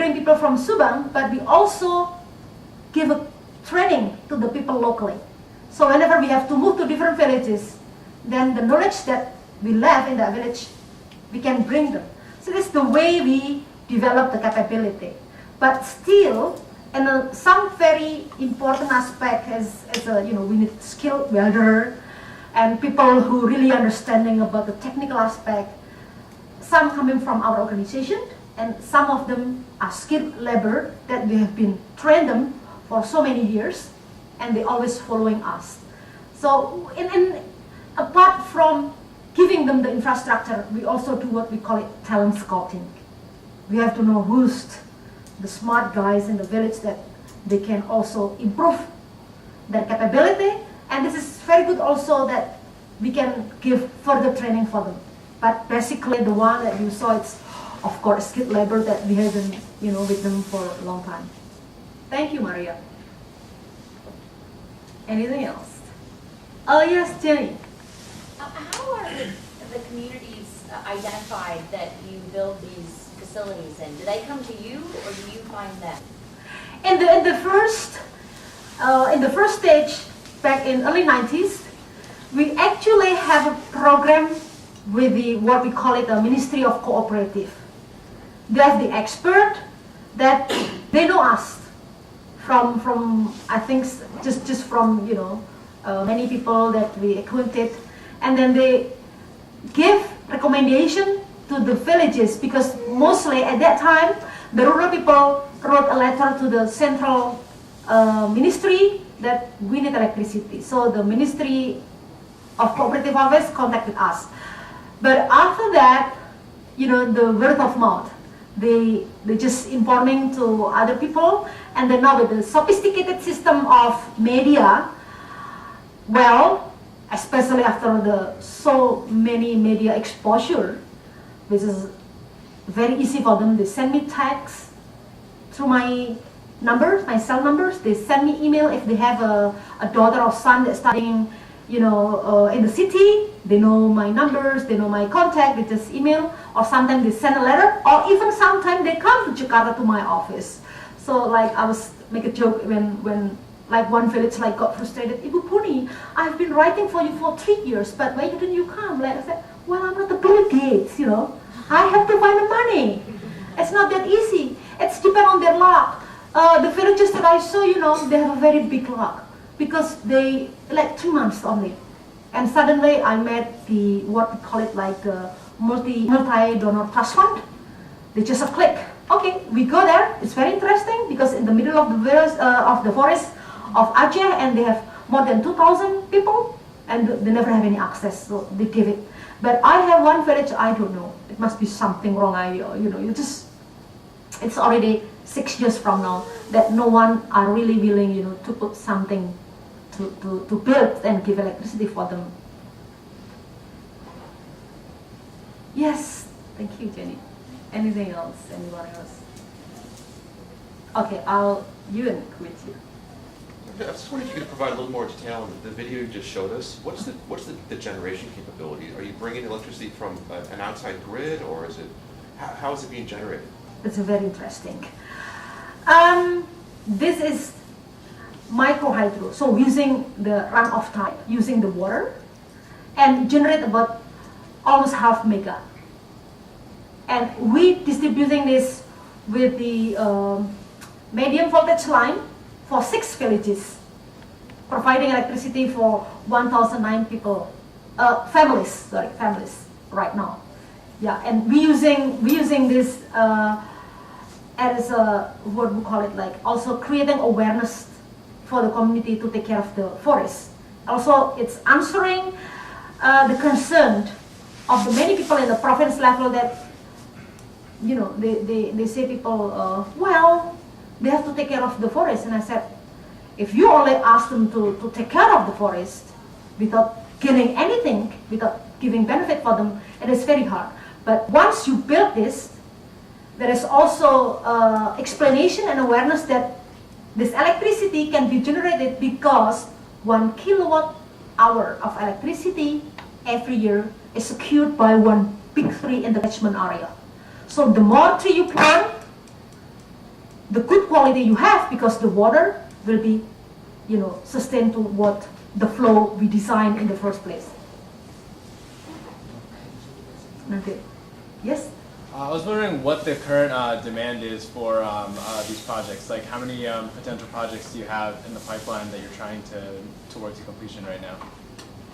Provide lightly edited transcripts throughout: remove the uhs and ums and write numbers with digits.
bring people from Subang, but we also give a training to the people locally. So whenever we have to move to different villages, then the knowledge that we left in that village, we can bring them. So that's the way we develop the capability. But still, and some very important aspect is we need skilled welder and people who really understanding about the technical aspect. Some coming from our organization, and some of them are skilled labor that we have been trained them for so many years, and they always following us. So, apart from giving them the infrastructure, we also do what we call it talent scouting. We have to know who's the smart guys in the village that they can also improve their capability, and this is very good also that we can give further training for them. But basically the one that you saw, it's of course skilled labor that we have been with them for a long time. Thank you, Maria. Anything else? Oh yes, Jenny. How are the communities identified that you build these facilities in? Do they come to you, or do you find them? In the first stage, back in early 90s, we actually have a program with what we call it the Ministry of Cooperative. They have the expert that they know us from I think just from many people that we acquainted, and then they give recommendation to the villages, because mostly at that time the rural people wrote a letter to the central ministry that we need electricity. So the Ministry of Cooperative Office contacted us. But after that, the word of mouth, they just informing to other people, and then now with the sophisticated system of media, well, especially after the so many media exposure, which is very easy for them. They send me texts through my numbers, my cell numbers. They send me email if they have a daughter or son that's studying, in the city. They know my numbers, they know my contact. They just email, or sometimes they send a letter, or even sometimes they come to Jakarta to my office. So like I was make a joke when like one village got frustrated. Ibu Puni, I've been writing for you for 3 years, but why didn't you come? Like I said, well, I'm not the Bill Gates, I have to find the money. It's not that easy. It's depend on their luck. The villages that I saw, they have a very big luck, because they 3 months only, and suddenly I met what we call it like the multi-donor trust fund. They just a click. Okay, we go there. It's very interesting because in the middle of the forest of Aceh, and they have more than 2,000 people, and they never have any access, so they give it. But I have one village, I don't know. It must be something wrong. It's already 6 years from now that no one are really willing, to put something to build and give electricity for them. Yes, thank you, Jenny. Anything else? Anyone else? Okay, you and quit you. I was just wondering if you could provide a little more detail on the video you just showed us. What's the generation capability? Are you bringing electricity from an outside grid, or is it how is it being generated? It's very interesting. This is micro-hydro, so using the runoff type, using the water, and generate about almost half mega. And we distributing this with the medium voltage line for 6 villages, providing electricity for 1,009 people, families right now. Yeah, and we using this as what we call it, like also creating awareness for the community to take care of the forest. Also, it's answering the concern of the many people in the province level that they say people, well, they have to take care of the forest. And I said, if you only ask them to take care of the forest without giving anything, without giving benefit for them, it is very hard. But once you build this, there is also explanation and awareness that this electricity can be generated because 1 kilowatt hour of electricity every year is secured by one big tree in the catchment area. So the more tree you plant, the good quality you have, because the water will be, sustained to what the flow we designed in the first place. Okay. Yes? I was wondering what the current demand is for these projects. Like, how many potential projects do you have in the pipeline that you're trying to work to completion right now?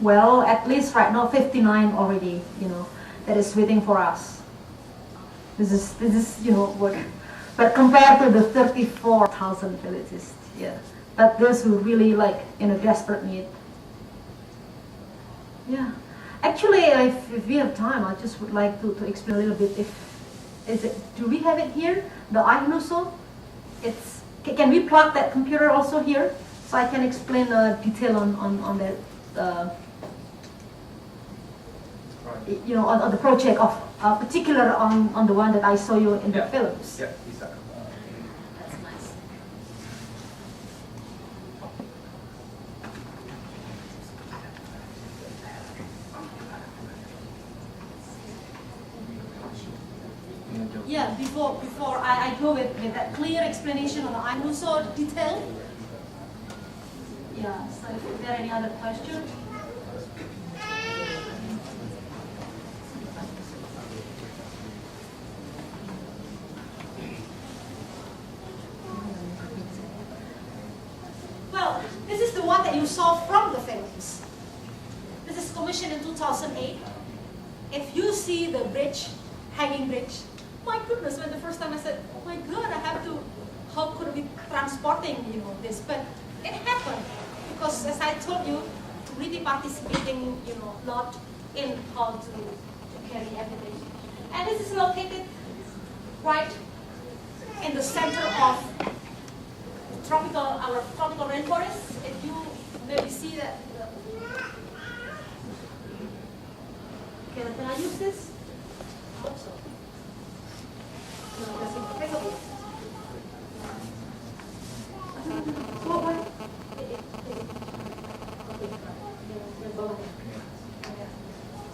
Well, at least right now 59 already, that is waiting for us. This is what, but compared to the 34,000 villages, yeah. But those who really in a desperate need. Yeah. Actually, if we have time, I just would like to explain a little bit. Do we have it here? The iNuso? Can we plug that computer also here? So I can explain detail on that, on the project of particular on the one that I saw you in the films. Yeah, exactly. That's nice. Yeah, before I go with that clear explanation on the iNuso detail. Yeah, so if there are any other questions? Well, this is the one that you saw from the films. This is commissioned in 2008. If you see the bridge, hanging bridge, my goodness, when the first time I said, oh my God, how could we be transporting, this? But it happened because, as I told you, really participating, not in how to carry everything. And this is located right in the center of our tropical rainforest. If you maybe see that, can I use this? I hope so.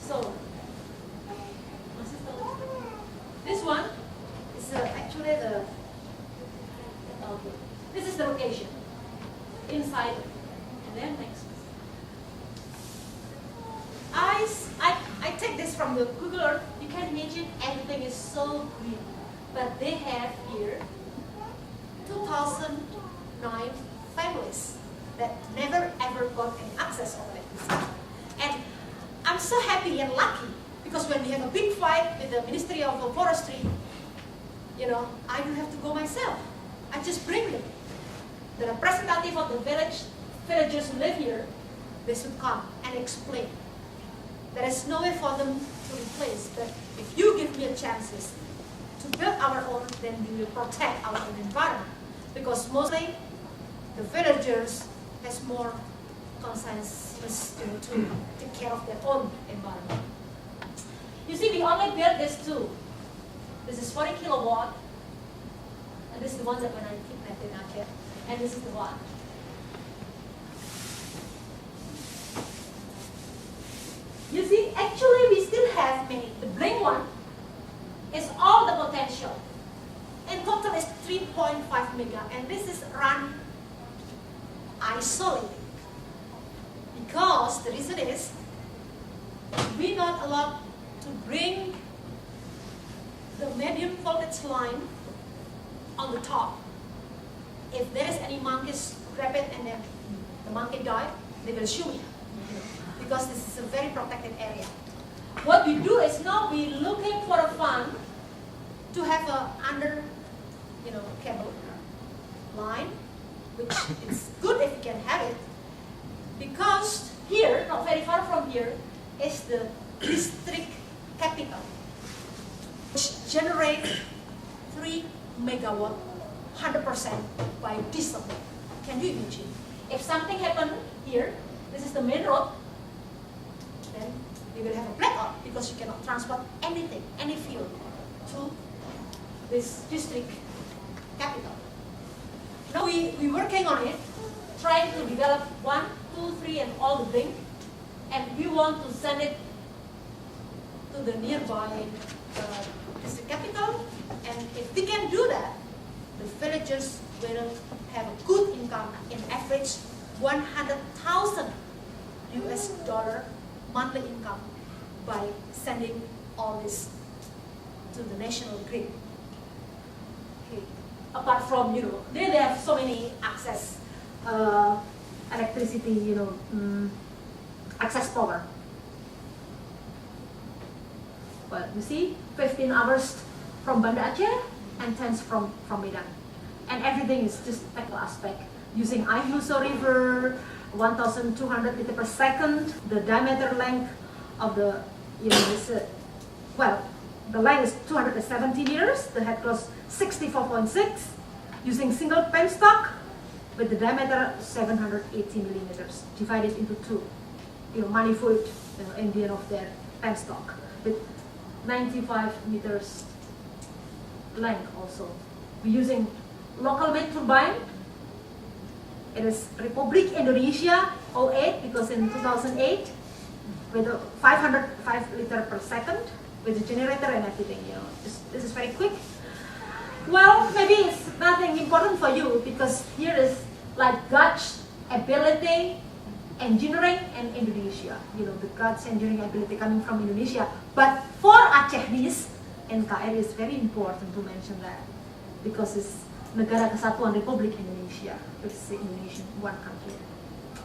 So, this one is actually this is the location inside, and then next. I take this from the Google Earth. You can imagine everything is so green. But they have here 2009 families that never ever got any access of electricity. And I'm so happy and lucky because when we have a big fight with the Ministry of Forestry, I don't have to go myself. I just bring them. The representative of the villagers who live here, they should come and explain. There is no way for them to replace, but if you give me a chance to build our own, then we will protect our own environment. Because mostly the villagers has more conscience to take care of their own environment. You see, we only built this two. This is 40 kilowatt, and this is the one that when I keep that in our care, and this is the one. You see, actually we still have many. The blink one is all the potential. In total is 3.5 mega, and this is run isolated. Because the reason is, we're not allowed to bring the medium voltage line on the top. If there is any monkeys grab it and then the monkey die, they will shoot me. Because this is a very protected area. What we do is now we're looking for a fund to have a under, cable line, which is good if you can have it, because here, not very far from here, is the district capital, which generates 3 megawatt, 100% by diesel. Can you imagine? If something happened here, this is the main road, then we will have a blackout because you cannot transport anything, any fuel to this district capital. Now we're working on it, trying to develop 1, 2, 3 and all the things, and we want to send it to the nearby district capital, and if we can do that, the village villagers will have a good income, in average 100,000 US dollar monthly income by sending all this to the national grid. Okay. Apart from, they have so many access, electricity, access power. Well, you see, 15 hours from Banda Aceh and 10 from Medan. And everything is just technical aspect. Using Ayuso River, 1,200 liters per second, the diameter length of the, the length is 270 meters, the head cross 64.6, using single penstock with the diameter 780 millimeters, divided into two, manifold in the end of their penstock, with 95 meters length also. We're using local made turbine. It is Republik Indonesia 08, because in 2008, with a 505 liter per second, with the generator and everything, this is very quick. Well, maybe it's nothing important for you, because here is like Dutch ability, engineering, and Indonesia. The Dutch engineering ability coming from Indonesia. But for Acehnese, NKRI is very important to mention that, because it's Negara Kesatuan Republik Indonesia, which is the Indonesian one country.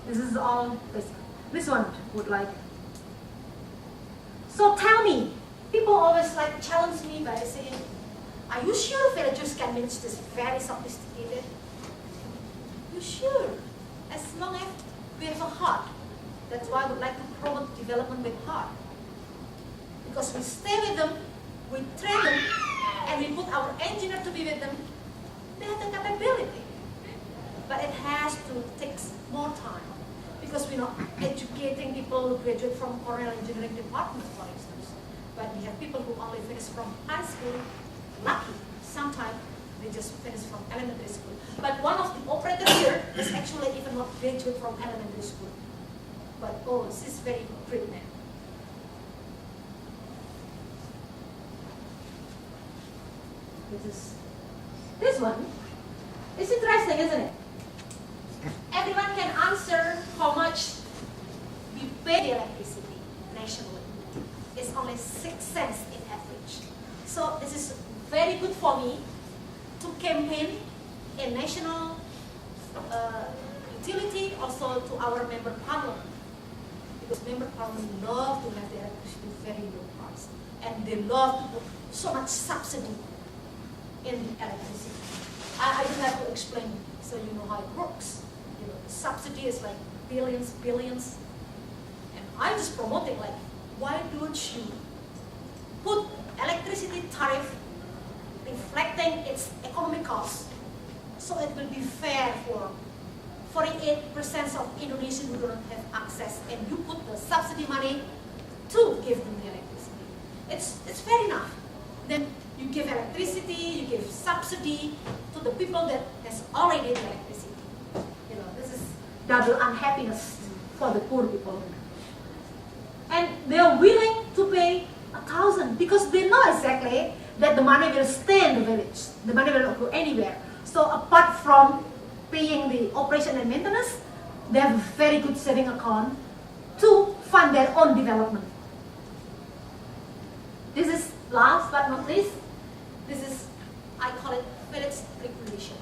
This is all this one would like. So tell me, people always like challenge me by saying, are you sure villagers can manage this very sophisticated? You sure? As long as we have a heart. That's why I would like to promote development with heart. Because we stay with them, we train them, and we put our engineer to be with them. They have the capability. But it has to take more time. Because we're not educating people who graduate from Cornell engineering department, for instance. But we have people who only finish from high school, lucky. Sometimes they just finish from elementary school. But one of the operators here is actually even not graduate from elementary school. But this is very brilliant. This one is interesting, isn't it? Everyone can answer how much we pay the electricity nationally. It's only 6 cents in average. So this is very good for me to campaign a national utility, also to our member parliament. Because member parliament love to have the electricity very low price. And they love to put so much subsidy in electricity. I don't have to explain, so you know how it works. The subsidy is like billions. And I'm just promoting, like, why don't you put electricity tariff reflecting its economic cost, so it will be fair for 48% of Indonesians who don't have access, and you put the subsidy money to give them the electricity. It's fair enough. Then you give electricity, you give subsidy to the people that has already the electricity. This is double unhappiness for the poor people. And they are willing to pay 1,000 because they know exactly that the money will stay in the village. The money will not go anywhere. So apart from paying the operation and maintenance, they have a very good saving account to fund their own development. This is last but not least, this is, I call it village regulation.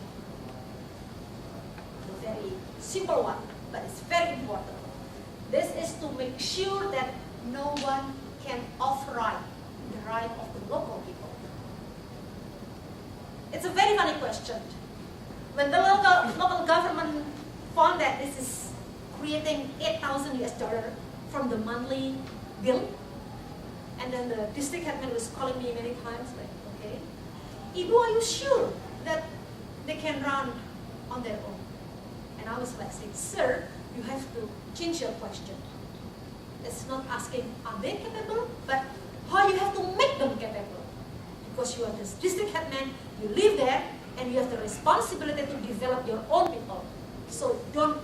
A very simple one, but it's very important. This is to make sure that no one can override the right of the local people. It's a very funny question. When the local government found that this is creating $8,000 from the monthly bill, and then the district headman was calling me many times, like, okay, Ibu, are you sure that they can run on their own? And I was like saying, sir, you have to change your question. It's not asking, are they capable, but how you have to make them capable. Because you are the district headman, you live there, and you have the responsibility to develop your own people. So don't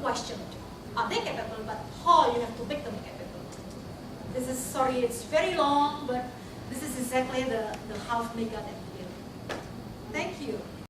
question it. Are they capable, but how you have to make them capable. This is, sorry, it's very long, but this is exactly the half mega that we do. Thank you.